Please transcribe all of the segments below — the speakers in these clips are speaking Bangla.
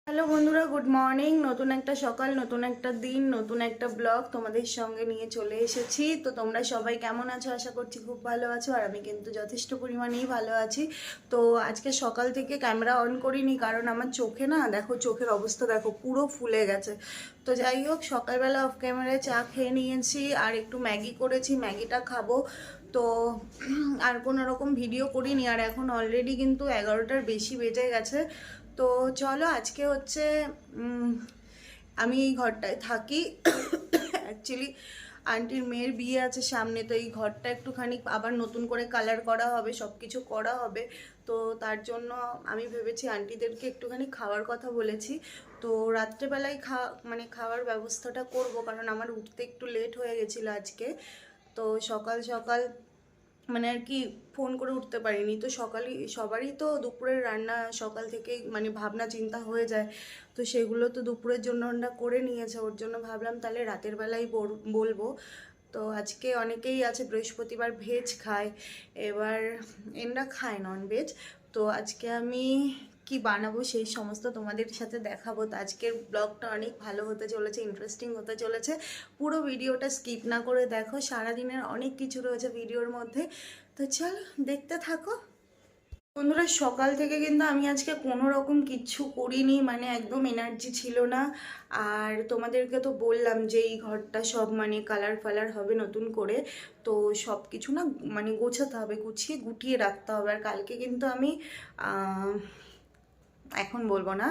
হ্যালো বন্ধুরা, গুড মর্নিং। নতুন একটা সকাল, নতুন একটা দিন, নতুন একটা ব্লগ তোমাদের সঙ্গে নিয়ে চলে এসেছি। তো তোমরা সবাই কেমন আছো? আশা করছি খুব ভালো আছো, আর আমি কিন্তু যথেষ্ট পরিমাণেই ভালো আছি। তো আজকে সকাল থেকে ক্যামেরা অন করিনি, কারণ আমার চোখে না, দেখো চোখের অবস্থা দেখো, পুরো ফুলে গেছে। তো যাই হোক, সকালবেলা অফ ক্যামেরায় চা খেয়ে নিয়েছি, আর একটু ম্যাগি করেছি, ম্যাগিটা খাবো। তো আর কোনো রকম ভিডিও করিনি, আর এখন অলরেডি কিন্তু 11টার বেশি বেজে গেছে। তো চলো, আজকে হচ্ছে আমি এই ঘরটায় থাকি। অ্যাকচুয়ালি আন্টির মেয়ের বিয়ে আছে সামনে, তো এই ঘরটা একটুখানি আবার নতুন করে কালার করা হবে, সব কিছু করা হবে। তো তার জন্য আমি ভেবেছি আন্টিদেরকে একটুখানি খাওয়ার কথা বলেছি। তো রাত্রেবেলায় মানে খাওয়ার ব্যবস্থাটা করব, কারণ আমার উঠতে একটু লেট হয়ে গেছিলো আজকে। তো সকাল সকাল মানে আর কি ফোন করে উঠতে পারিনি। তো সকালই সবারই তো দুপুরের রান্না সকাল থেকেই মানে ভাবনা চিন্তা হয়ে যায়। তো সেগুলো তো দুপুরের জন্য ওরা করে নিয়েছে, ওর জন্য ভাবলাম তাহলে রাতের বেলায় বলবো। তো আজকে অনেকেই আছে বৃহস্পতিবার ভেজ খায়, এবার এনরা খায় নন ভেজ। তো আজকে আমি কি বানাবো সেই সমস্ত তোমাদের সাথে দেখাবো। তো আজকের ব্লগটা অনেক ভালো হতে চলেছে, ইন্টারেস্টিং হতে চলেছে। পুরো ভিডিওটা স্কিপ না করে দেখো, সারাদিনের অনেক কিছু রয়েছে ভিডিওর মধ্যে। তো চলো দেখতে থাকো বন্ধুরা। সকাল থেকে কিন্তু আমি আজকে কোনো রকম কিচ্ছু করিনি, মানে একদম এনার্জি ছিল না। আর তোমাদেরকে তো বললাম যে এই ঘরটা সব মানে কালার ফালার হবে নতুন করে। তো সব কিছু না মানে গোছাতে হবে, গুছিয়ে গুটিয়ে রাখতে হবে। আর কালকে কিন্তু আমি এখন বলবো না।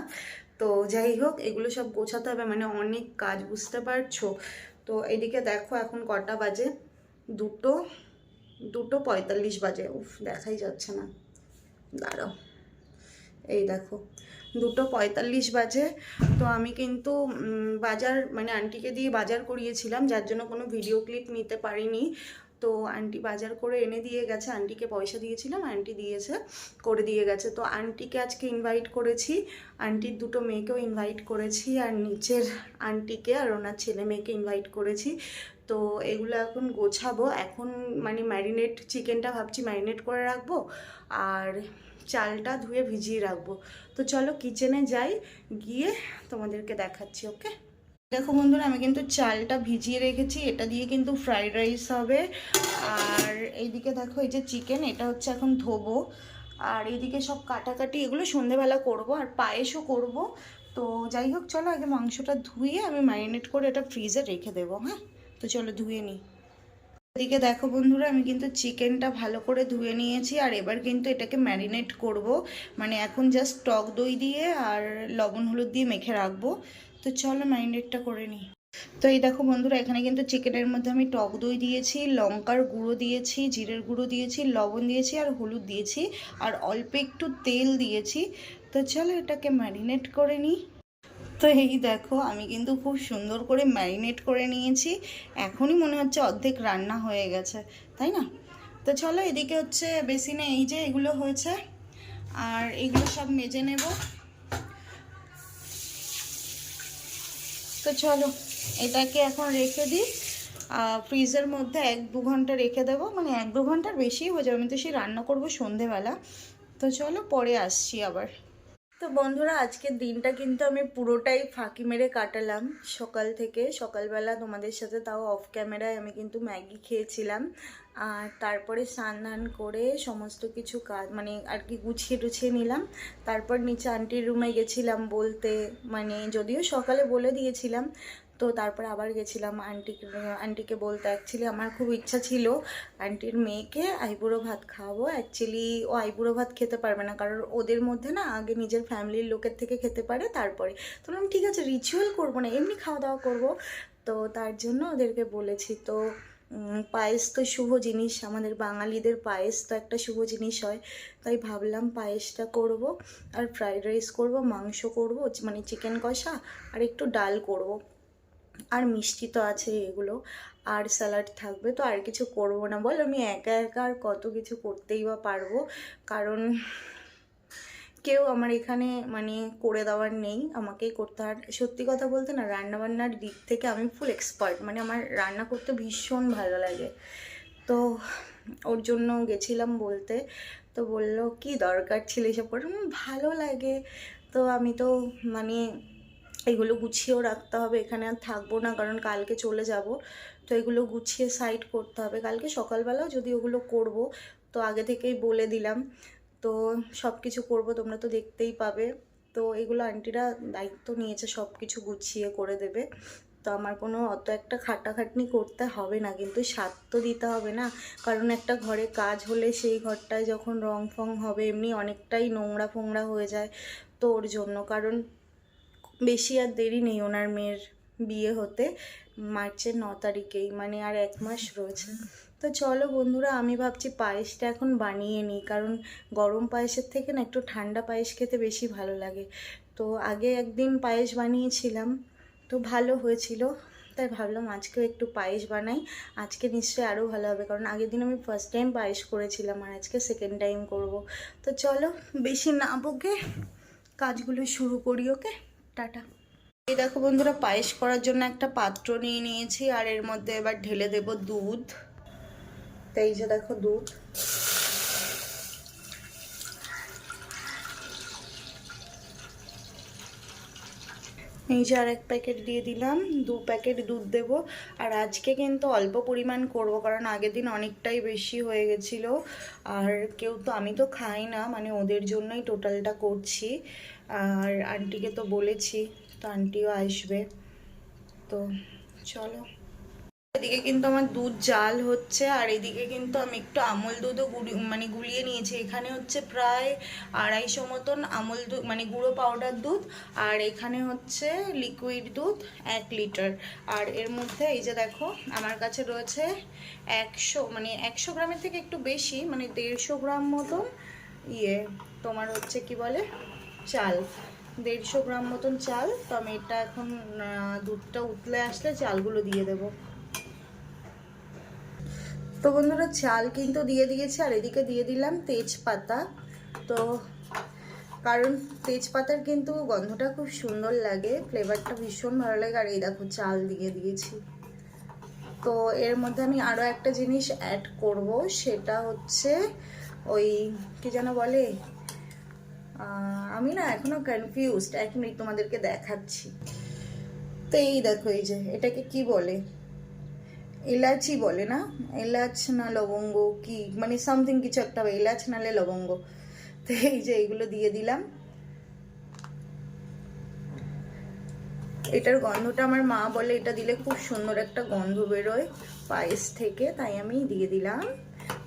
তো যাই হোক, এগুলো সব গোছাতে হবে, মানে অনেক কাজ, বুঝতে পারছো। তো এদিকে দেখো এখন কটা বাজে, দুটো 2:45 বাজে। উফ, দেখাই যাচ্ছে না, দাঁড়াও, এই দেখো 2:45 বাজে। তো আমি কিন্তু বাজার মানে আন্টিকে দিয়ে বাজার করিয়েছিলাম, যার জন্য কোনো ভিডিও ক্লিপ নিতে পারিনি। তো আন্টি বাজার করে এনে দিয়ে গেছে, আন্টিকে পয়সা দিয়েছিলাম, আন্টি দিয়েছে, করে দিয়ে গেছে। তো আন্টিকে আজকে ইনভাইট করেছি, আন্টির দুটো মেয়েকেও ইনভাইট করেছি, আর নিচের আন্টিকে আর ওনার ছেলে মেয়েকে ইনভাইট করেছি। তো এগুলো এখন গোছাবো। এখন মানে ম্যারিনেট চিকেনটা ভাবছি ম্যারিনেট করে রাখবো, আর চালটা ধুয়ে ভিজিয়ে রাখবো। তো চলো কিচেনে যাই, গিয়ে তোমাদেরকে দেখাচ্ছি। ওকে, দেখো বন্ধুরা, আমি কিন্তু চালটা ভিজিয়ে রেখেছি, এটা দিয়ে কিন্তু ফ্রাইড রাইস হবে। আর এইদিকে দেখো এই যে চিকেন, এটা হচ্ছে এখন ধোবো। আর এইদিকে সব কাটাকাটি, এগুলো সন্ধেবেলা করব, আর পায়েসও করব। তো যাই হোক, চলো আগে মাংসটা ধুয়ে আমি ম্যারিনেট করে এটা ফ্রিজে রেখে দেবো। হ্যাঁ, তো চলো ধুয়ে নিই। এদিকে দেখো বন্ধুরা, আমি কিন্তু চিকেনটা ভালো করে ধুয়ে নিয়েছি, আর এবার কিন্তু এটাকে ম্যারিনেট করব। মানে এখন জাস্ট টক দই দিয়ে আর লবণ হলুদ দিয়ে মেখে রাখবো। তো চলো ম্যারিনেটটা করে নিই। তো এই দেখো বন্ধুরা, এখানে কিন্তু চিকেনের মধ্যে আমি টক দই দিয়েছি, লঙ্কার গুঁড়ো দিয়েছি, জিরের গুঁড়ো দিয়েছি, লবণ দিয়েছি, আর হলুদ দিয়েছি, আর অল্প একটু তেল দিয়েছি। তো চলো এটাকে ম্যারিনেট করে নিই। তো এই দেখো, আমি কিন্তু খুব সুন্দর করে ম্যারিনেট করে নিয়েছি। এখনই মনে হচ্ছে অর্ধেক রান্না হয়ে গেছে, তাই না? তো চলো, এদিকে হচ্ছে বেসিনে এই যে এগুলো হয়েছে, আর এগুলো সব মেজে নেব। তো চলো এটাকে এখন রেখে দিই ফ্রিজের মধ্যে, 1-2 ঘন্টা রেখে দেবো, মানে 1-2 ঘন্টার বেশিই হয়ে যাবে, আমি তো সেই রান্না করবো সন্ধেবেলা। তো চলো পরে আসছি আবার। তো বন্ধুরা, আজকের দিনটা কিন্তু আমি পুরোটাই ফাঁকি মেরে কাটালাম। সকাল থেকে সকালবেলা তোমাদের সাথে, তাও অফ ক্যামেরায়, আমি কিন্তু ম্যাগি খেয়েছিলাম। আর তারপরে স্নান ধান করে সমস্ত কিছু কাজ মানে আর কি গুছিয়ে টুছিয়ে নিলাম। তারপর নিচে আন্টির রুমে গেছিলাম বলতে, মানে যদিও সকালে বলে দিয়েছিলাম। তো তারপর আবার গেছিলাম আন্টিকে বলতে। অ্যাকচুয়ালি আমার খুব ইচ্ছা ছিল আন্টির মেয়েকে আইবুড়ো ভাত খাওয়াবো। অ্যাকচুয়ালি ও আইবুড়ো ভাত খেতে পারবে না, কারণ ওদের মধ্যে না আগে নিজের ফ্যামিলির লোকের থেকে খেতে পারে, তারপরে। তো আমি ঠিক আছে, রিচুয়াল করবো না, এমনি খাওয়া দাওয়া করবো। তো তার জন্য ওদেরকে বলেছি। তো পায়েস তো শুভ জিনিস, আমাদের বাঙালিদের পায়েস তো একটা শুভ জিনিস হয়। তাই ভাবলাম পায়েসটা করব, আর ফ্রাইড রাইস করব, মাংস করব মানে চিকেন কষা, আর একটু ডাল করব, আর মিষ্টি তো আছে এগুলো, আর স্যালাড থাকবে। তো আর কিছু করবো না, বল আমি একা একা আর কত কিছু করতেই বা পারবো, কারণ কেউ আমার এখানে মানে করে দেওয়ার নেই, আমাকেই করতে হয়। সত্যি কথা বলতে না, রান্নাবান্নার দিক থেকে আমি ফুল এক্সপার্ট, মানে আমার রান্না করতে ভীষণ ভালো লাগে। তো ওর জন্য গেছিলাম বলতে। তো বললো কি দরকার ছিল এসব করে, ভালো লাগে। তো আমি তো মানে এগুলো গুছিয়েও রাখতে হবে, এখানে আর থাকবো না কারণ কালকে চলে যাব। তো এগুলো গুছিয়ে সাইড করতে হবে, কালকে সকালবেলাও যদি ওগুলো করব, তো আগে থেকেই বলে দিলাম। তো সব কিছু করবো, তোমরা তো দেখতেই পাবে। তো এগুলো আন্টিরা দায়িত্ব নিয়েছে সব কিছু গুছিয়ে করে দেবে। তো আমার কোনো অত একটা খাটাখাটনি করতে হবে না, কিন্তু স্বাদ তো দিতে হবে না, কারণ একটা ঘরে কাজ হলে সেই ঘরটায় যখন রং ফং হবে এমনি অনেকটাই নোংরা ফোংরা হয়ে যায়। তো ওর জন্য, কারণ বেশি আর দেরি নেই ওনার মেয়ের বিয়ে হতে, মার্চের 9 তারিখেই, মানে আর 1 মাস রয়েছে। তো চলো বন্ধুরা, আমি ভাবছি পায়েসটা এখন বানিয়ে নিই, কারণ গরম পায়েসের থেকে না একটু ঠান্ডা পায়েস খেতে বেশি ভালো লাগে। তো আগে একদিন পায়েস বানিয়েছিলাম, তো ভালো হয়েছিল, তাই ভাবলাম আজকেও একটু পায়েস বানাই। আজকে নিশ্চয়ই আরও ভালো হবে, কারণ আগের দিন আমি ফার্স্ট টাইম পায়েস করেছিলাম আর আজকে সেকেন্ড টাইম করব। তো চলো বেশি না বকে কাজগুলো শুরু করি, ওকে, টাটা। এই দেখো বন্ধুরা, পায়েস করার জন্য একটা পাত্র নিয়ে নিয়েছি আর এর মধ্যে এবার ঢেলে দেব দুধ। তো এই যে দেখো দুধ, এই যে আর 1 প্যাকেট দিয়ে দিলাম, 2 প্যাকেট দুধ দেব। আর আজকে কিন্তু অল্প পরিমাণ করব, কারণ আগের দিন অনেকটাই বেশি হয়ে গেছিলো। আর কেউ তো, আমি তো খাই না, মানে ওদের জন্যই টোটালটা করছি। আর আন্টিকে তো বলেছি, তো আন্টিও আসবে। তো চলো, এদিকে কিন্তু আমার দুধ জাল হচ্ছে, আর এদিকে কিন্তু আমি একটু আমুল দুধও গুলিয়ে নিয়েছি। এখানে হচ্ছে প্রায় 250 মতন আমুল দুধ, মানে গুঁড়ো পাউডার দুধ, আর এখানে হচ্ছে লিকুইড দুধ 1 লিটার। আর এর মধ্যে এই যে দেখো আমার কাছে রয়েছে 100 গ্রামের থেকে একটু বেশি, মানে 150 গ্রাম মতন তোমার হচ্ছে কি বলে চাল, 150 গ্রাম মতন চাল। তো আমি এটা এখন দুধটা উতলে আসলে চালগুলো দিয়ে দেবো। তো বন্ধুরা, চাল কিন্তু দিয়ে দিয়েছি, আর এদিকে দিয়ে দিলাম তেজপাতা। তো কারণ তেজপাতার কিন্তু গন্ধটা খুব সুন্দর লাগে, ফ্লেভারটা ভীষণ ভালো লাগে। আর এই দেখো চাল দিয়ে দিয়েছি। তো এর মধ্যে আমি আরও একটা জিনিস অ্যাড করব, সেটা হচ্ছে ওই কি যেন বলে, আমি না এখনো কনফিউজড, 1 মিনিট তোমাদেরকে দেখাচ্ছি। তো এই দেখো, এই যে এটাকে কি বলে, এলাচি বলে না, এলাচ না লবঙ্গ কি, মানে সামথিং কিছু একটা হবে, এলাচ নালে লবঙ্গ। তো এই যে এইগুলো দিয়ে দিলাম। এটার গন্ধটা আমার মা বলে এটা দিলে খুব সুন্দর একটা গন্ধ বেরোয় পায়েস থেকে, তাই আমি দিয়ে দিলাম।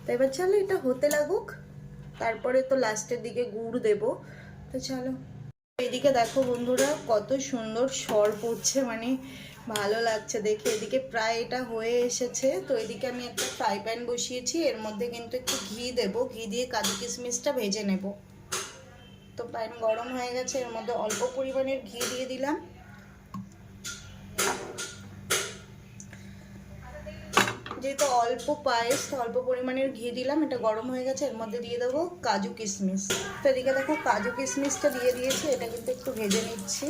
তো এবার চলো এটা হতে লাগুক, তারপরে তো লাস্টের দিকে গুড় দেব। তো চলো, এদিকে দেখো বন্ধুরা কত সুন্দর সর পড়ছে, মানে ভালো লাগছে দেখে। এদিকে প্রায় এটা হয়ে এসেছে। তো এদিকে আমি একটা ফ্রাই প্যান বসিয়েছি, এর মধ্যে কিন্তু একটু ঘি দেব, ঘি দিয়ে কাজু কিশমিশটা ভেজে নেব। তো প্যান গরম হয়ে গেছে, এর মধ্যে অল্প পরিমাণের ঘি দিয়ে দিলাম। যেহেতু অল্প পায়েস, তো অল্প পরিমাণের ঘি দিলাম, এটা গরম হয়ে গেছে, এর মধ্যে দিয়ে দেবো কাজু কিশমিশ। তো এদিকে দেখো কাজু কিশমিশটা দিয়ে দিয়েছি, এটা কিন্তু একটু ভেজে নিচ্ছি।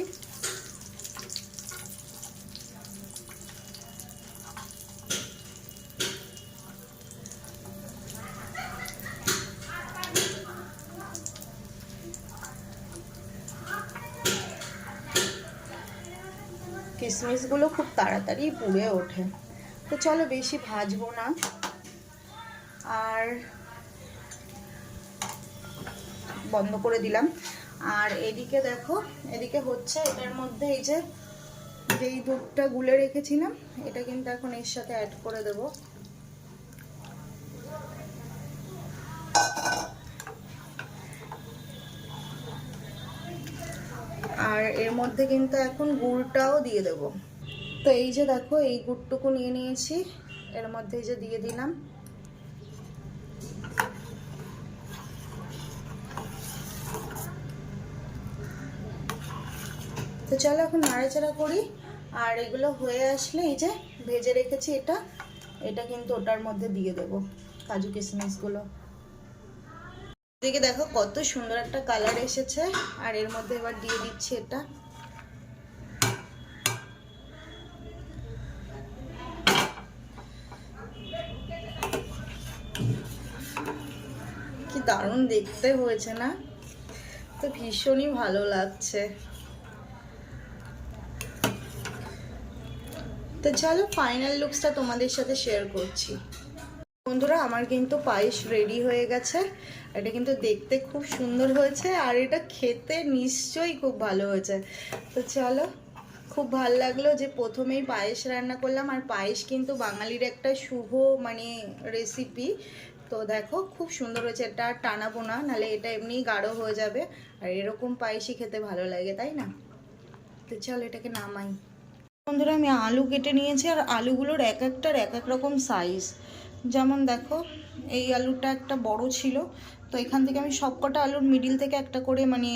কিশমিশগুলো খুব তাড়াতাড়ি পুড়ে ওঠে, তো চলো বেশি ভাজবো না। আর বন্ধ করে দিলাম। আর এদিকে দেখো, এদিকে হচ্ছে এটার মধ্যে এই যে যেই দুধটা গুলে রেখেছিলাম, এটা কিন্তু এখন এর সাথে অ্যাড করে দেব। আর এর মধ্যে কিন্তু এখন গুড়টাও দিয়ে দেব। তো এই যে দেখো এই গুড়টুকু নিয়ে নিয়েছি, এর মধ্যে এই যে দিয়ে দিলাম। তো চলো এখন নাড়াচাড়া করি। আর এগুলো হয়ে আসলে এই যে ভেজে রেখেছি এটা কিন্তু ওটার মধ্যে দিয়ে দেব কাজু কিশমিশগুলো। এদিকে দেখো কত সুন্দর একটা কালার এসেছে। আর এর মধ্যে এবার দিয়ে দিচ্ছি এটা। কি দারুণ দেখতে হয়েছে না? তো তো ভীষণই ভালো লাগছে। তো চলো ফাইনাল লুকসটা তোমাদের সাথে শেয়ার করছি। বন্ধুরা আমার কিন্তু পায়েস রেডি হয়ে গেছে। এটা কিন্তু দেখতে খুব সুন্দর হয়েছে আর এটা খেতে নিশ্চয়ই খুব ভালো হয়েছে। তো চলো, খুব ভালো লাগলো যে প্রথমেই পায়েস রান্না করলাম। আর পায়েস কিন্তু বাঙালির একটা শুভ মানে রেসিপি। তো দেখো খুব সুন্দর হয়েছে। এটা টানাবো না, নাহলে এটা এমনিই গাঢ় হয়ে যাবে। আর এরকম পায়েসই খেতে ভালো লাগে, তাই না? তো চলো এটাকে নামাই। বন্ধুরা আমি আলু কেটে নিয়েছি আর আলুগুলোর এক একটার এক এক রকম সাইজ। যেমন দেখো এই আলুটা একটা বড় ছিল, তো এখান থেকে আমি সবকটা আলুর মিডিল থেকে একটা করে মানে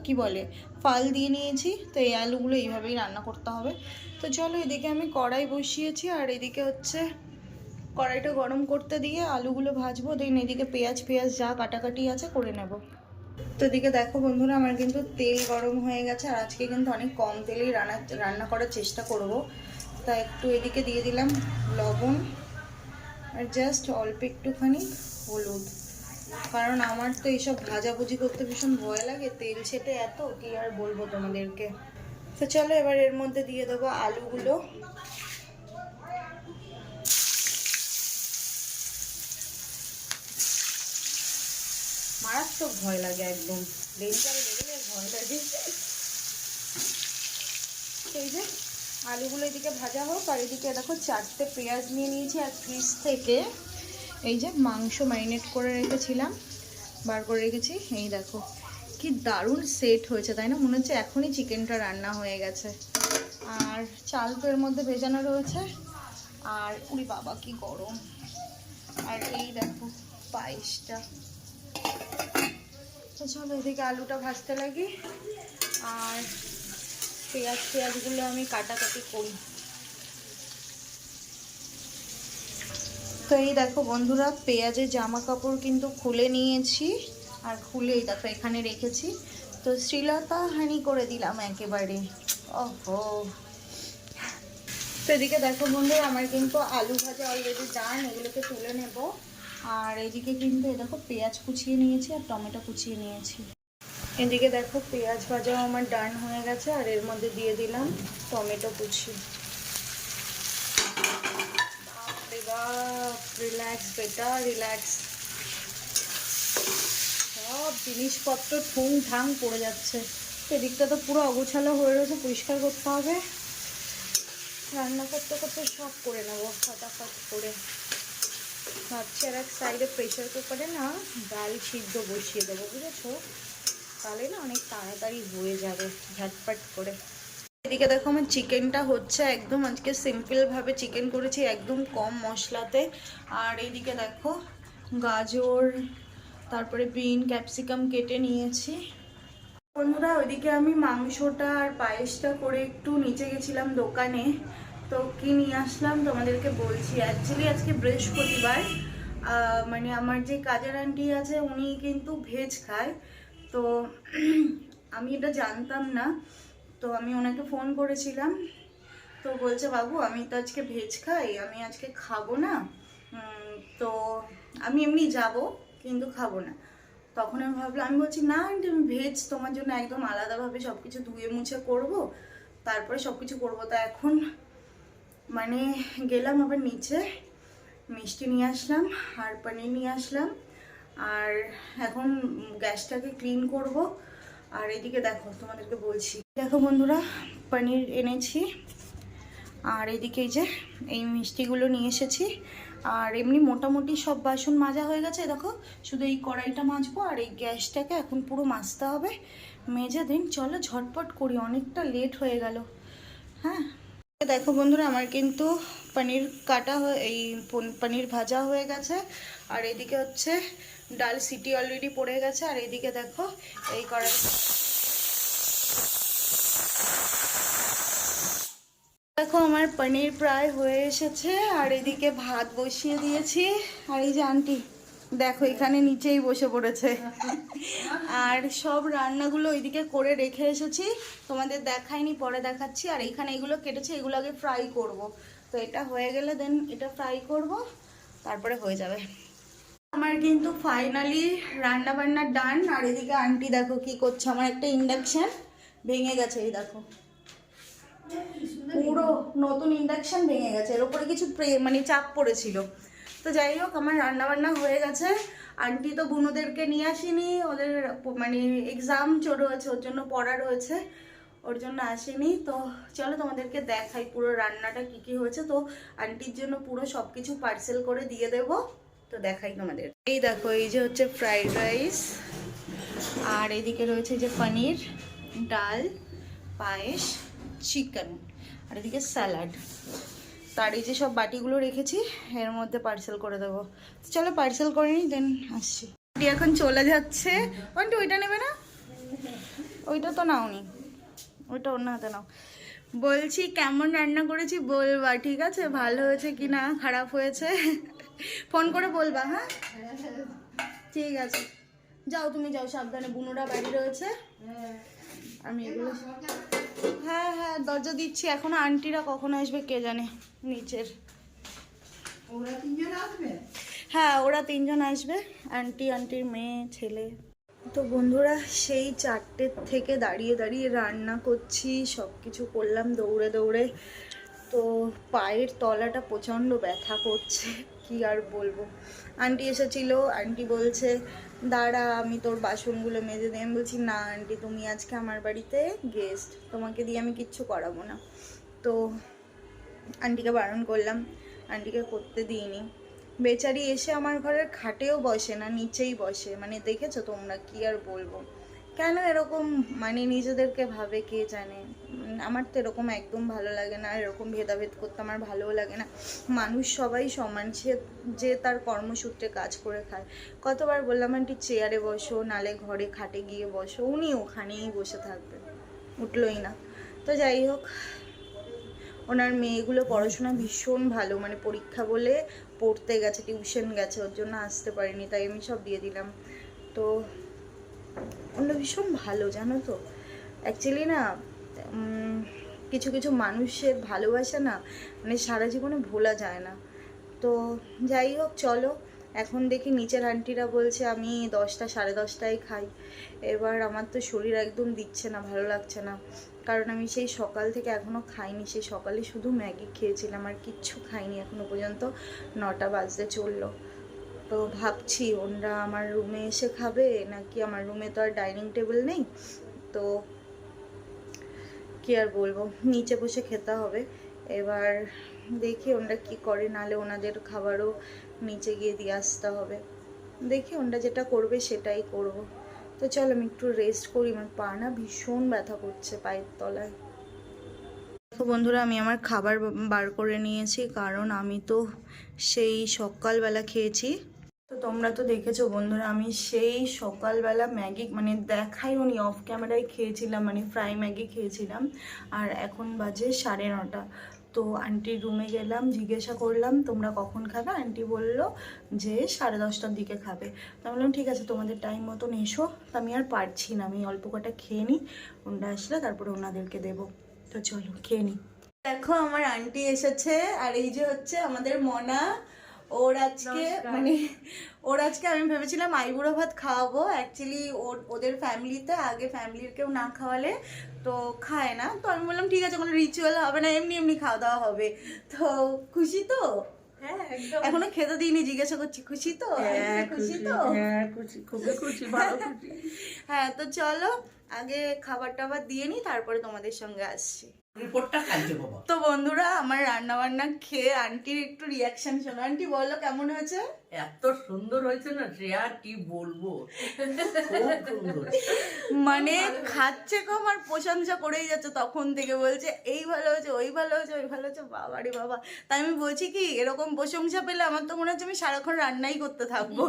কি বলে ফাল দিয়ে নিয়েছি। তো এই আলুগুলো এইভাবেই রান্না করতে হবে। তো চলো এদিকে আমি কড়াই বসিয়েছি আর এদিকে হচ্ছে কড়াইটা গরম করতে দিয়ে আলুগুলো ভাজবো। দেন এদিকে পেঁয়াজ যা কাটাকাটি আছে করে নেব। তো এদিকে দেখো বন্ধুরা আমার কিন্তু তেল গরম হয়ে গেছে আর আজকে কিন্তু অনেক কম তেলেই রান্না করার চেষ্টা করব। তা একটু এদিকে দিয়ে দিলাম লবণ আর জাস্ট অল্প একটুখানি হলুদ, কারণ আমার তো এইসব ভাজাভুজি করতে ভীষণ ভয় লাগে, তেল ছেটে এত কি আর বলবো তোমাদেরকে। তো চলো এবার এর মধ্যে দিয়ে দেবো আলুগুলো। মারাত্মক ভয় লাগে, একদম ডেঞ্জার লেভেলের ভয় লাগে। এই যে আলুগুলো এদিকে ভাজা হোক আর এদিকে দেখো 4টে পেঁয়াজ নিয়ে নিয়েছি আর ফ্রিজ থেকে এই যে মাংস ম্যারিনেট করে রেখেছিলাম বার করে রেখেছি। এই দেখো কি দারুণ সেট হয়েছে, তাই না? মনে হচ্ছে এখনই চিকেনটা রান্না হয়ে গেছে। আর চাল তো এর মধ্যে ভেজানো রয়েছে। আর উরি বাবা কি গরম। আর এই দেখো পায়েসটা। তো চলো এদিকে আলুটা ভাজতে লাগি আর পেঁয়াজগুলো আমি কাটাকাটি করি। তো এই দেখো বন্ধুরা পেঁয়াজের জামা কাপড় কিন্তু খুলে নিয়েছি আর খুলে এই দেখো এখানে রেখেছি। তো শ্রীলতা হানি করে দিলাম একেবারে। ওহো। তো এদিকে দেখো বন্ধুরা আমার কিন্তু আলু ভাজা অলরেডি ডান, এগুলোকে তুলে নেব। আর এদিকে কিন্তু এই দেখো পেঁয়াজ কুচিয়ে নিয়েছি আর টমেটো কুচিয়ে নিয়েছি। এদিকে দেখো পেঁয়াজ ভাজাও আমার ডান হয়ে গেছে আর এর মধ্যে দিয়ে দিলাম টমেটো কুচি। রিল্যাক্স বেটা রিল্যাক্স। সব জিনিসপত্র ঠুং ঠাং পড়ে যাচ্ছে। এদিকটা তো পুরো অগোছালো হয়ে রয়েছে, পরিষ্কার করতে হবে। রান্না করতে করতে সব করে নেবো ফটাফট করে। ভাবছি আর এক সাইডে প্রেশার কুকারে না ডাল সিদ্ধ বসিয়ে দেবো, বুঝেছো? তাহলে না অনেক তাড়াতাড়ি হয়ে যাবে ঝটপট করে। এদিকে দেখো আমার চিকেনটা হচ্ছে একদম আজকে সিম্পলভাবে চিকেন করেছি, একদম কম মশলাতে। আর এইদিকে দেখো গাজর তারপরে বিন ক্যাপসিকাম কেটে নিয়েছি। বন্ধুরা ওইদিকে আমি মাংসটা আর পায়েসটা করে একটু নিচে গেছিলাম দোকানে। তো কি নিয়ে আসলাম তোমাদেরকে বলছি। অ্যাকচুয়ালি আজকে বৃহস্পতিবার, মানে আমার যে কাজের আন্টি আছে উনি কিন্তু ভেজ খায়। তো আমি এটা জানতাম না। তো আমি ওনাকে ফোন করেছিলাম, তো বলছে বাবু আমি তো আজকে ভেজ খাই, আমি আজকে খাবো না। তো আমি এমনি যাব কিন্তু খাবো না। তখন আমি ভাবলাম, আমি বলছি না আন্টি আমি ভেজ, তোমার জন্য একদম আলাদাভাবে সব কিছু ধুয়ে মুছে করবো, তারপরে সব কিছু করবো। তা এখন মানে গেলাম আবার নিচে, মিষ্টি নিয়ে আসলাম আর পনির নিয়ে আসলাম। আর এখন গ্যাসটাকে ক্লিন করব। আর এদিকে দেখো তোমাদেরকে বলছি, দেখো বন্ধুরা পনির এনেছি আর এদিকে এই যে এই মিষ্টিগুলো নিয়ে এসেছি। আর এমনি মোটামুটি সব বাসন মাজা হয়ে গেছে, দেখো শুধু এই কড়াইটা মাজবো আর এই গ্যাসটাকে এখন পুরো মাজতে হবে। মেজে দিন চলো ঝটপট করি, অনেকটা লেট হয়ে গেল। হ্যাঁ দেখো বন্ধুরা আমার কিন্তু পনির কাটা এই পনির ভাজা হয়ে গেছে। আর এদিকে হচ্ছে ডাল সিটি অলরেডি পড়ে গেছে। আর এদিকে দেখো এই কড়াই দেখো আমার পনির প্রায় হয়ে এসেছে। আর এদিকে ভাত বসিয়ে দিয়েছি। আর এই যে আন্টি দেখো এখানে নিচেই বসে পড়েছে। আর সব রান্নাগুলো ওইদিকে করে রেখে এসেছি, তোমাদের দেখাইনি, পরে দেখাচ্ছি। আর এইখানে এগুলো কেটেছি, এগুলো আগে ফ্রাই করব। তো এটা হয়ে গেলে দেন এটা ফ্রাই করব, তারপরে হয়ে যাবে। আমার কিন্তু ফাইনালি রান্না বান্না ডান। আর এদিকে আন্টি দেখো কি করছে, আমার একটা ইন্ডাকশন ভেঙে গেছে, এই দেখো পুরো নতুন ইন্ডাকশন ভেঙে গেছে, এর উপরে কিছু মানে চাপ পড়েছিল। তো যাই হোক আমার রান্না বান্না হয়ে গেছে। আন্টি তো বুনুদেরকে নিয়ে আসেনি, ওদের মানে এক্সাম চলে আছে, ওর জন্য পড়া রয়েছে, ওর জন্য আসেনি। তো চলো তোমাদেরকে দেখাই পুরো রান্নাটা কি কি হয়েছে। তো আন্টির জন্য পুরো সব কিছু পার্সেল করে দিয়ে দেবো, তো দেখাই তোমাদের। এই দেখো এই যে হচ্ছে ফ্রাইড রাইস, আর এদিকে রয়েছে যে পনির, ডাল, পায়েস, চিকেন, আর এদিকে স্যালাড। তার এই যে সব বাটিগুলো রেখেছি এর মধ্যে পার্সেল করে দেবো। চলো পার্সেল করে নিই, দেন আসছি। এখন চলে যাচ্ছে। ওইটা ওইটা নেবে না, ওইটা তো নাওনি, ওইটা অন্য হাতে নাও। বলছি কেমন রান্না করেছি বলবা, ঠিক আছে? ভালো হয়েছে কি না খারাপ হয়েছে ফোন করে বলবা, হ্যাঁ ঠিক আছে। যাও তুমি যাও সাবধানে, বুনুরা বাড়ি রয়েছে। আমি এগুলো হ্যাঁ হ্যাঁ দরজা দিচ্ছি, এখনো আন্টিরা কখন আসবে কে জানে নিচের। হ্যাঁ ওরা 3 জন আসবে, আন্টি, আন্টির মেয়ে, ছেলে। তো বন্ধুরা সেই 4টের থেকে দাঁড়িয়ে দাঁড়িয়ে রান্না করছি, সব কিছু করলাম দৌড়ে দৌড়ে। তো পায়ের তলাটা প্রচণ্ড ব্যথা করছে, কি আর বলবো। আন্টি এসেছিলো, আন্টি বলছে দাঁড়া আমি তোর বাসনগুলো মেজে দিই। আমি বলছি না আন্টি তুমি আজকে আমার বাড়িতে গেস্ট, তোমাকে দিয়ে আমি কিচ্ছু করাবো না। তো আন্টিকে বারণ করলাম, আন্টিকে করতে দিইনি। বেচারি এসে আমার ঘরের খাটেও বসে না, নিচেই বসে। মানে দেখেছো তোমরা, কি আর বলবো। কেন এরকম মানে নিজেদেরকে ভাবে কে জানে। আমার তো এরকম একদম ভালো লাগে না, এরকম ভেদাভেদ করতে আমার ভালোও লাগে না। মানুষ সবাই সমান, সে যে তার কর্মসূত্রে কাজ করে খায়। কতবার বললাম আন্টি চেয়ারে বসো, নালে ঘরে খাটে গিয়ে বসো, উনি ওখানেই বসে থাকবে, উঠলোই না। তো যাই হোক ওনার মেয়েগুলো পড়াশোনা ভীষণ ভালো, মানে পরীক্ষা বলে পড়তে গেছে, টিউশন গেছে, ওর জন্য আসতে পারিনি, তাই আমি সব দিয়ে দিলাম। তো ওনারা ভীষণ ভালো জানো তো। অ্যাকচুয়ালি না কিছু কিছু মানুষের ভালোবাসা না মানে সারা জীবনে ভোলা যায় না। তো যাই হোক চলো, এখন দেখি নিচের আন্টিরা বলছে আমি 10টা 10:30টায় খাই। এবার আমার তো শরীর একদম দিচ্ছে না, ভালো লাগছে না, কারণ আমি সেই সকাল থেকে এখনও খাইনি। সেই সকালে শুধু ম্যাগি খেয়েছিলাম, আর কিচ্ছু খাইনি এখনও পর্যন্ত। 9টা বাজতে চললো। তো ভাবছি ওনরা আমার রুমে এসে খাবে নাকি, আমার রুমে তো আর ডাইনিং টেবিল নেই, তো কি আর বলবো, নিচে বসে খেতে হবে। এবার দেখি ওনরা কি করে, নালে ওনাদের খাবারও নিচে গিয়ে দিয়ে আসতে হবে। দেখি ওনরা যেটা করবে সেটাই করব। তো চল আমি একটু রেস্ট করি, আমার পা না ভীষণ ব্যথা করছে পায়ের তলায়। তো বন্ধুরা আমি আমার খাবার বার করে নিয়েছি, কারণ আমি তো সেই সকালবেলা খেয়েছি। তো তোমরা তো দেখেছো বন্ধুরা, আমি সেই সকালবেলা ম্যাগি মানে দেখাই উনি অফ ক্যামেরায় খেয়েছিলাম, মানে ফ্রাই ম্যাগি খেয়েছিলাম। আর এখন বাজে 9:30। তো আন্টির রুমে গেলাম, জিজ্ঞাসা করলাম তোমরা কখন খাবে। আন্টি বললো যে 10:30টার দিকে খাবে। তো আমি বললাম ঠিক আছে তোমাদের টাইম মতন এসো। তো আমি আর পারছি না, আমি অল্প কটা খেয়ে নিই, ওনারা আসলে তারপরে ওনাদেরকে দেবো। তো চলো খেয়ে নিই। দেখো আমার আন্টি এসেছে, আর এই যে হচ্ছে আমাদের মনা। ওর আজকে মানে আমি ভেবেছিলাম আইবুড়ো ভাত খাওয়াবো। অ্যাকচুয়ালি ওদের ফ্যামিলিতে আগে ফ্যামিলির কেউ না খাওয়ালে তো খায় না। তো আমি বললাম ঠিক আছে কোনো রিচুয়াল হবে না, এমনি এমনি খাওয়া দাওয়া হবে। তো খুশি তো? হ্যাঁ একদম। এখনো খেতে দিইনি, জিজ্ঞাসা করছি খুশি তো? হ্যাঁ খুশি তো? হ্যাঁ খুশি, খুবই খুশি, ভালো খুশি। হ্যাঁ তো চলো আগে খাবার টাবার দিয়ে নি, তারপরে তোমাদের সঙ্গে আসছি। রিপোর্টটা খাইতে বাবা। তো বন্ধুরা আমার রান্না বান্না খেয়ে আন্টির একটু রিয়াকশন শোনো। আন্টি বলো কেমন হয়েছে? এত সুন্দর হয়েছে না সে আর কি বলবো, খুব সুন্দর। মানে খাচ্ছে কম আর প্রশংসা করেই যাচ্ছে, তখন থেকে বলছে এই ভালো হয়েছে, ওই ভালো হয়েছে, ওই ভালো হয়েছে। বাবারে বাবা, তাই আমি বলছি কি এরকম প্রশংসা পেলে আমার তো মনে হচ্ছে আমি সারাক্ষণ রান্নাই করতে থাকবো।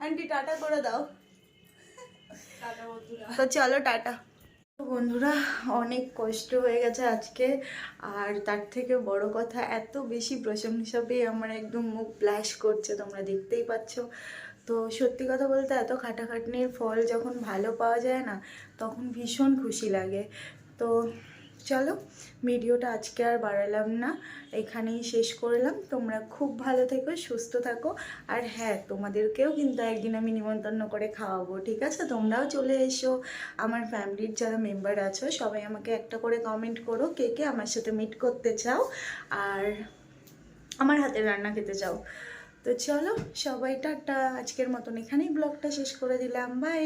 আন্টি টাটা করে দাও। তো চলো টাটা। বন্ধুরা অনেক কষ্ট হয়ে গেছে আজকে, আর তার থেকে বড় কথা এত বেশি প্রশংসা পেয়ে আমার একদম মুখ ব্লাশ করছে, তোমরা দেখতেই পাচ্ছ। তো সত্যি কথা বলতে এত খাটাখাটনির ফল যখন ভালো পাওয়া যায় না, তখন ভীষণ খুশি লাগে। তো চলো ভিডিওটা আজকে আর বাড়ালাম না, এখানেই শেষ করলাম। তোমরা খুব ভালো থেকো, সুস্থ থাকো। আর হ্যাঁ, তোমাদেরকেও কিন্তু একদিন আমি নিমন্ত্রণ করে খাওয়াবো, ঠিক আছে? তোমরাও চলে এসো। আমার ফ্যামিলির যারা মেম্বার আছো সবাই আমাকে একটা করে কমেন্ট করো কে কে আমার সাথে মিট করতে চাও আর আমার হাতের রান্না খেতে চাও। তো চলো সবাই টাটা, আজকের মতন এখানেই ব্লগটা শেষ করে দিলাম, বাই।